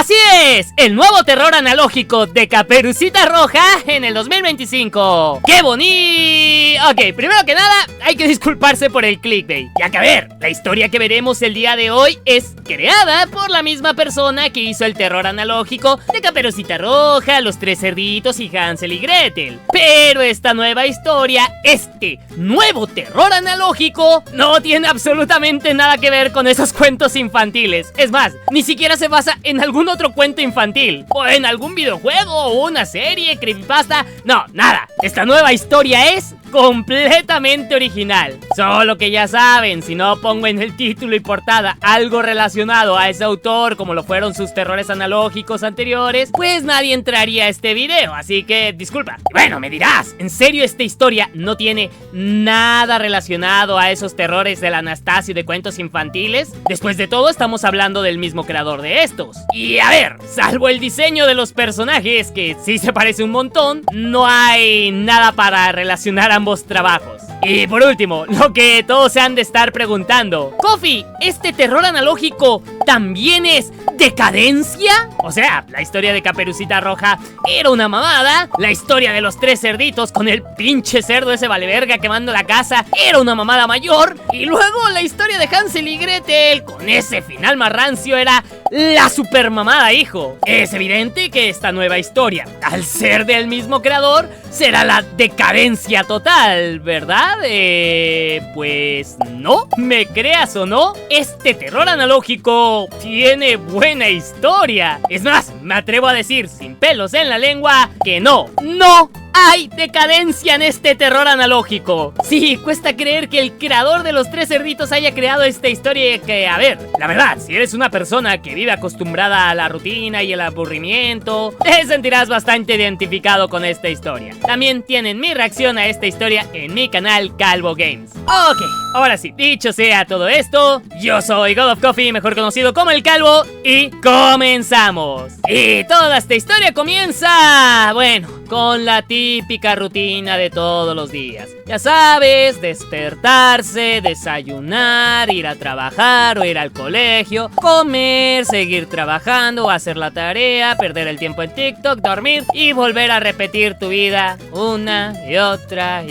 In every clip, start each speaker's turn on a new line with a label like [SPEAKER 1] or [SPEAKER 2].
[SPEAKER 1] Así es, el nuevo terror analógico de Caperucita Roja en el 2025. ¡Qué bonito! Ok, primero que nada, hay que disculparse por el clickbait, ya que a ver, la historia que veremos el día de hoy es creada por la misma persona que hizo el terror analógico de Caperucita Roja, Los Tres Cerditos y Hansel y Gretel. Pero esta nueva historia, este nuevo terror analógico, no tiene absolutamente nada que ver con esos cuentos infantiles. Es más, ni siquiera se basa en algún otro cuento infantil, o en algún videojuego, o una serie, creepypasta. No, nada. Esta nueva historia es completamente original. Solo que ya saben, si no pongo en el título y portada algo relacionado a ese autor, como lo fueron sus terrores analógicos anteriores, pues nadie entraría a este video, así que disculpa. Bueno, me dirás, ¿en serio esta historia no tiene nada relacionado a esos terrores del Anastasio de cuentos infantiles? Después de todo, estamos hablando del mismo creador de estos. Y a ver, salvo el diseño de los personajes, que sí se parece un montón, no hay nada para relacionar ambos trabajos. Y por último, lo que todos se han de estar preguntando: Coffee, ¿este terror analógico también es decadencia? O sea, la historia de Caperucita Roja era una mamada, la historia de los tres cerditos con el pinche cerdo ese valeverga quemando la casa era una mamada mayor, y luego la historia de Hansel y Gretel con ese final más rancio era la super mamada, hijo. Es evidente que esta nueva historia, al ser del mismo creador, será la decadencia total, ¿verdad? Pues no, me creas o no, este terror analógico tiene buena historia. Es más, me atrevo a decir sin pelos en la lengua que no hay decadencia en este terror analógico. Sí, cuesta creer que el creador de Los Tres Cerditos haya creado esta historia que, a ver, la verdad, si eres una persona que vive acostumbrada a la rutina y el aburrimiento, te sentirás bastante identificado con esta historia. También tienen mi reacción a esta historia en mi canal Calvo Games. Ok, ahora sí, dicho sea todo esto, yo soy God of Coffee, mejor conocido como el Calvo, y comenzamos. Y toda esta historia comienza, bueno, con la típica rutina de todos los días. Ya sabes, despertarse, desayunar, ir a trabajar o ir al colegio, comer, seguir trabajando, hacer la tarea, perder el tiempo en TikTok, dormir y volver a repetir tu vida una y otra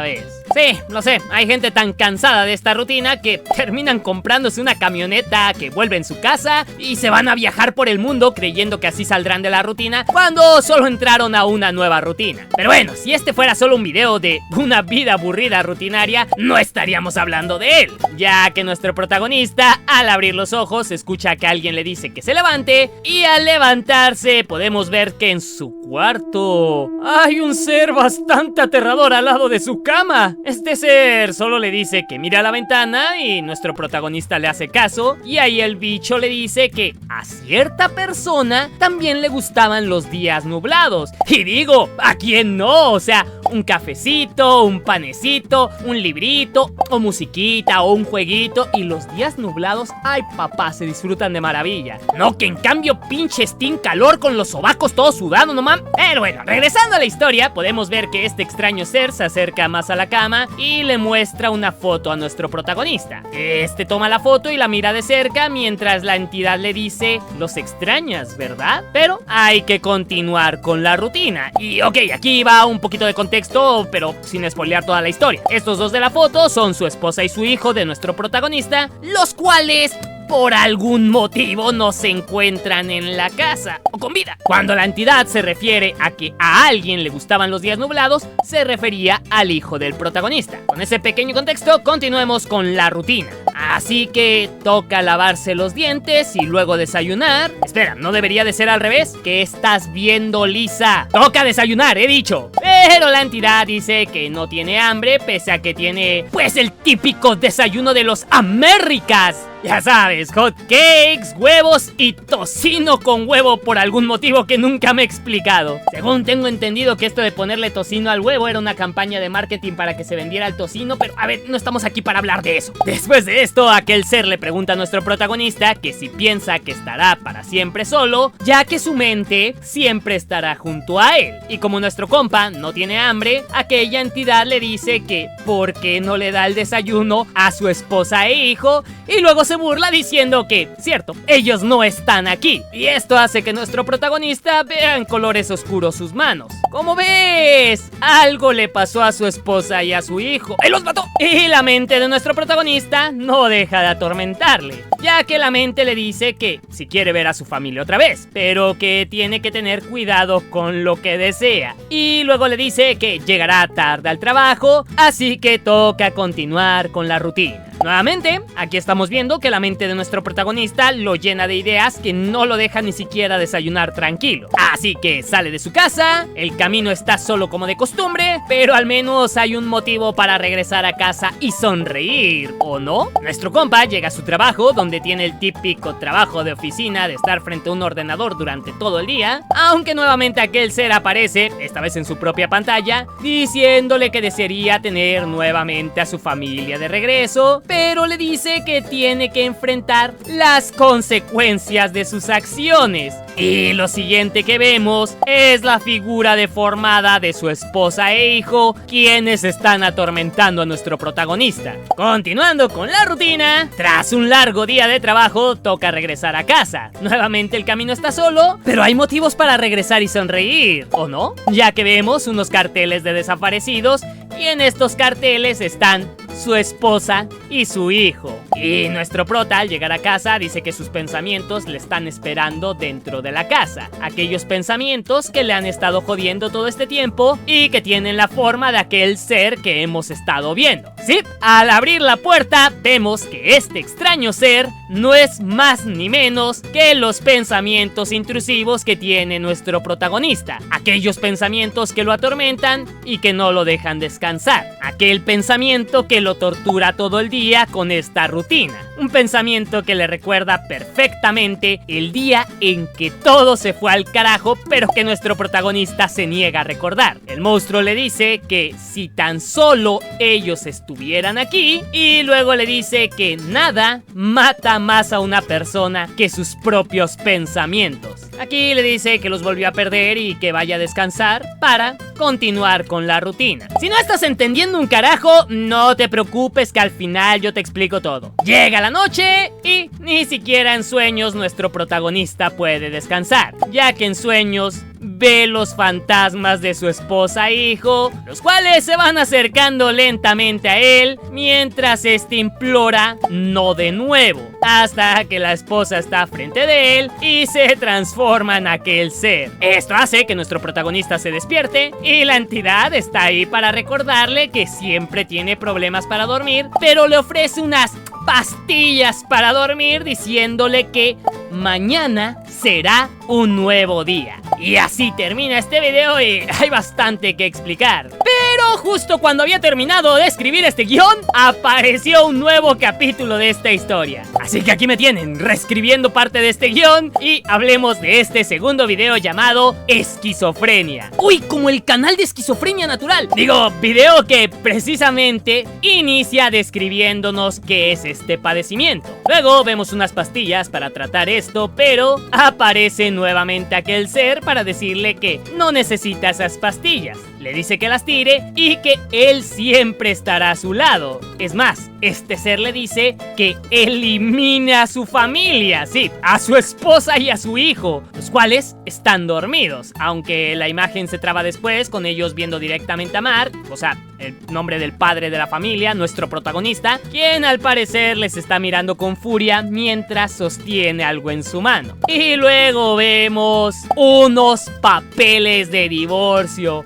[SPEAKER 1] vez. Sí, lo sé, hay gente tan cansada de esta rutina que terminan comprándose una camioneta que vuelve en su casa y se van a viajar por el mundo creyendo que así saldrán de la rutina cuando solo entraron a una nueva rutina. Pero bueno, si este fuera solo un video de una vida aburrida rutinaria, no estaríamos hablando de él, ya que nuestro protagonista, al abrir los ojos, escucha que alguien le dice que se levante, y al levantarse podemos ver que en su cuarto hay un ser bastante aterrador al lado de su cama. Este ser solo le dice que mire a la ventana y nuestro protagonista le hace caso, y ahí el bicho le dice que a cierta persona también le gustaban los días nublados. Y digo, ¿a quién no? O sea, un cafecito, un panecito, un librito, o musiquita, o un jueguito, y los días nublados, ay papá, se disfrutan de maravilla. No que en cambio pinche Steam calor con los sobacos todos sudados, no mames. Pero bueno, regresando a la historia, podemos ver que este extraño ser se acerca más a la cama y le muestra una foto a nuestro protagonista. Este toma la foto y la mira de cerca mientras la entidad le dice: los extrañas, ¿verdad? Pero hay que continuar con la rutina. Y ok, aquí va un poquito de contexto, pero sin spoilear toda la historia. Estos dos de la foto son su esposa y su hijo de nuestro protagonista, los cuales por algún motivo no se encuentran en la casa o con vida. Cuando la entidad se refiere a que a alguien le gustaban los días nublados, se refería al hijo del protagonista. Con ese pequeño contexto, continuemos con la rutina. Así que toca lavarse los dientes y luego desayunar. Espera, ¿no debería de ser al revés? ¿Qué estás viendo, Lisa? Toca desayunar, he dicho. Pero la entidad dice que no tiene hambre, pese a que tiene, pues, el típico desayuno de los Américas. Ya sabes, hot cakes, huevos y tocino con huevo por algún motivo que nunca me he explicado. Según tengo entendido que esto de ponerle tocino al huevo era una campaña de marketing para que se vendiera el tocino, pero a ver, no estamos aquí para hablar de eso. Después de esto, aquel ser le pregunta a nuestro protagonista que si piensa que estará para siempre solo, ya que su mente siempre estará junto a él. Y como nuestro compa no tiene hambre, aquella entidad le dice que ¿por qué no le da el desayuno a su esposa e hijo? Y luego se se burla diciendo que, cierto, ellos no están aquí. Y esto hace que nuestro protagonista vea en colores oscuros sus manos. ¿Cómo ves? Algo le pasó a su esposa y a su hijo. ¡Él los mató! Y la mente de nuestro protagonista no deja de atormentarle, ya que la mente le dice que si quiere ver a su familia otra vez, pero que tiene que tener cuidado con lo que desea. Y luego le dice que llegará tarde al trabajo, así que toca continuar con la rutina. Nuevamente, aquí estamos viendo que la mente de nuestro protagonista lo llena de ideas que no lo dejan ni siquiera desayunar tranquilo. Así que sale de su casa, el camino está solo como de costumbre, pero al menos hay un motivo para regresar a casa y sonreír, ¿o no? Nuestro compa llega a su trabajo, donde tiene el típico trabajo de oficina de estar frente a un ordenador durante todo el día, aunque nuevamente aquel ser aparece, esta vez en su propia pantalla, diciéndole que desearía tener nuevamente a su familia de regreso, pero le dice que tiene que enfrentar las consecuencias de sus acciones. Y lo siguiente que vemos es la figura deformada de su esposa e hijo, quienes están atormentando a nuestro protagonista. Continuando con la rutina, tras un largo día de trabajo, toca regresar a casa. Nuevamente el camino está solo, pero hay motivos para regresar y sonreír, ¿o no? Ya que vemos unos carteles de desaparecidos, y en estos carteles están su esposa y su hijo. Y nuestro prota, al llegar a casa, dice que sus pensamientos le están esperando dentro de la casa. Aquellos pensamientos que le han estado jodiendo todo este tiempo y que tienen la forma de aquel ser que hemos estado viendo. Sí, al abrir la puerta vemos que este extraño ser no es más ni menos que los pensamientos intrusivos que tiene nuestro protagonista. Aquellos pensamientos que lo atormentan y que no lo dejan descansar. Aquel pensamiento que lo tortura todo el día con esta rutina. Un pensamiento que le recuerda perfectamente el día en que todo se fue al carajo, pero que nuestro protagonista se niega a recordar. El monstruo le dice que si tan solo ellos estuvieran aquí, y luego le dice que nada mata más a una persona que sus propios pensamientos. Aquí le dice que los volvió a perder y que vaya a descansar para continuar con la rutina. Si no estás entendiendo un carajo, no te preocupes, que al final yo te explico todo. Llega la noche y ni siquiera en sueños nuestro protagonista puede descansar, ya que en sueños ve los fantasmas de su esposa e hijo, los cuales se van acercando lentamente a él mientras este implora no de nuevo, hasta que la esposa está frente de él y se transforma en aquel ser. Esto hace que nuestro protagonista se despierte y la entidad está ahí para recordarle que siempre tiene problemas para dormir, pero le ofrece unas pastillas para dormir, diciéndole que mañana será un nuevo día. Y así termina este video y hay bastante que explicar. Pero justo cuando había terminado de escribir este guión, apareció un nuevo capítulo de esta historia. Así que aquí me tienen, reescribiendo parte de este guión, y hablemos de este segundo video llamado Esquizofrenia. Uy, como el canal de Esquizofrenia Natural. Digo, video que precisamente inicia describiéndonos qué es este padecimiento. Luego vemos unas pastillas para tratar esto, pero aparece nuevamente aquel ser para decirle que no necesita esas pastillas. Le dice que las tire y que él siempre estará a su lado. Es más, este ser le dice que elimine a su familia, sí, a su esposa y a su hijo, los cuales están dormidos, aunque la imagen se traba después con ellos viendo directamente a Mark, o sea, el nombre del padre de la familia, nuestro protagonista, quien al parecer les está mirando con furia mientras sostiene algo en su mano. Y luego vemos unos papeles de divorcio.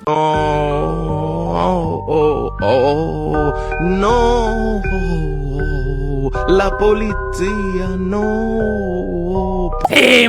[SPEAKER 2] No, la policía no.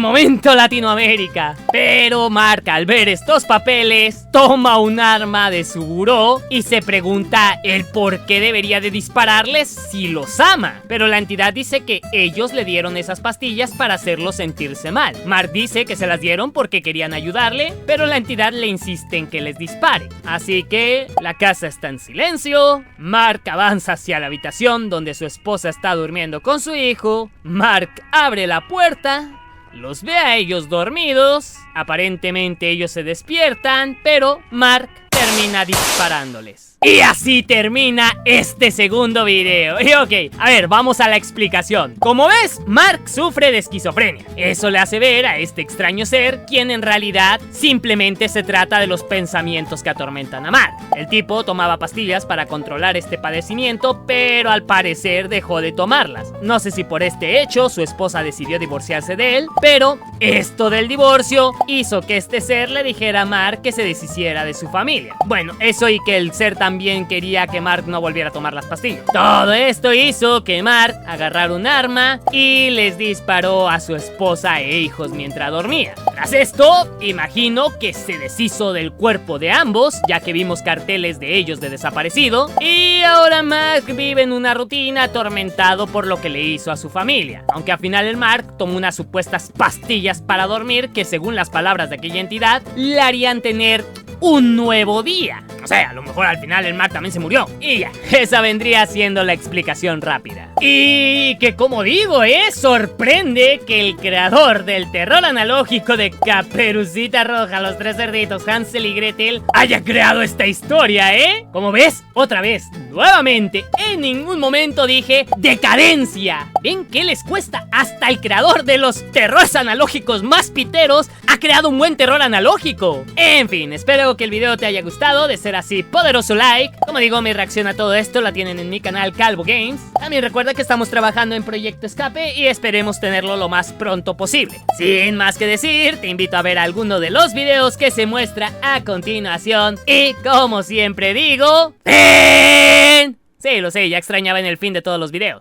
[SPEAKER 1] Momento Latinoamérica. Pero Mark, al ver estos papeles, toma un arma de su buró y se pregunta el por qué debería de dispararles si los ama. Pero la entidad dice que ellos le dieron esas pastillas para hacerlo sentirse mal. Mark dice que se las dieron porque querían ayudarle, pero la entidad le insiste en que les dispare. Así que la casa está en silencio. Mark avanza hacia la habitación donde su esposa está durmiendo con su hijo. Mark abre la puerta, los ve a ellos dormidos. Aparentemente ellos se despiertan, pero Mark termina disparándoles. Y así termina este segundo video. Y ok, a ver, vamos a la explicación. Como ves, Mark sufre de esquizofrenia. Eso le hace ver a este extraño ser, quien en realidad simplemente se trata de los pensamientos que atormentan a Mark. El tipo tomaba pastillas para controlar este padecimiento, pero al parecer dejó de tomarlas. No sé si por este hecho su esposa decidió divorciarse de él, pero esto del divorcio hizo que este ser le dijera a Mark que se deshiciera de su familia. Bueno, eso y que el ser también quería que Mark no volviera a tomar las pastillas. Todo esto hizo que Mark agarrara un arma y les disparó a su esposa e hijos mientras dormía. Tras esto, imagino que se deshizo del cuerpo de ambos, ya que vimos carteles de ellos de desaparecido, y ahora Mark vive en una rutina atormentado por lo que le hizo a su familia. Aunque al final el Mark tomó unas supuestas pastillas para dormir que, según las palabras de aquella entidad, le harían tener un nuevo día. O sea, a lo mejor al final el Mark también se murió. Y ya, esa vendría siendo la explicación rápida. Y que, como digo, sorprende que el creador del terror analógico de Caperucita Roja, los tres cerditos, Hansel y Gretel, haya creado esta historia, ¿eh? Como ves, otra vez, nuevamente, en ningún momento dije decadencia. ¿Ven qué les cuesta? Hasta el creador de los terrores analógicos más piteros ha creado un buen terror analógico. En fin, espero que el video te haya gustado. De ser así, poderoso like. Como digo, mi reacción a todo esto la tienen en mi canal Calvo Games. También recuerda que estamos trabajando en Proyecto Escape y esperemos tenerlo lo más pronto posible. Sin más que decir, te invito a ver alguno de los videos que se muestra a continuación. Y como siempre digo, ¡Fin! Sí, lo sé, ya extrañaba en el fin de todos los videos.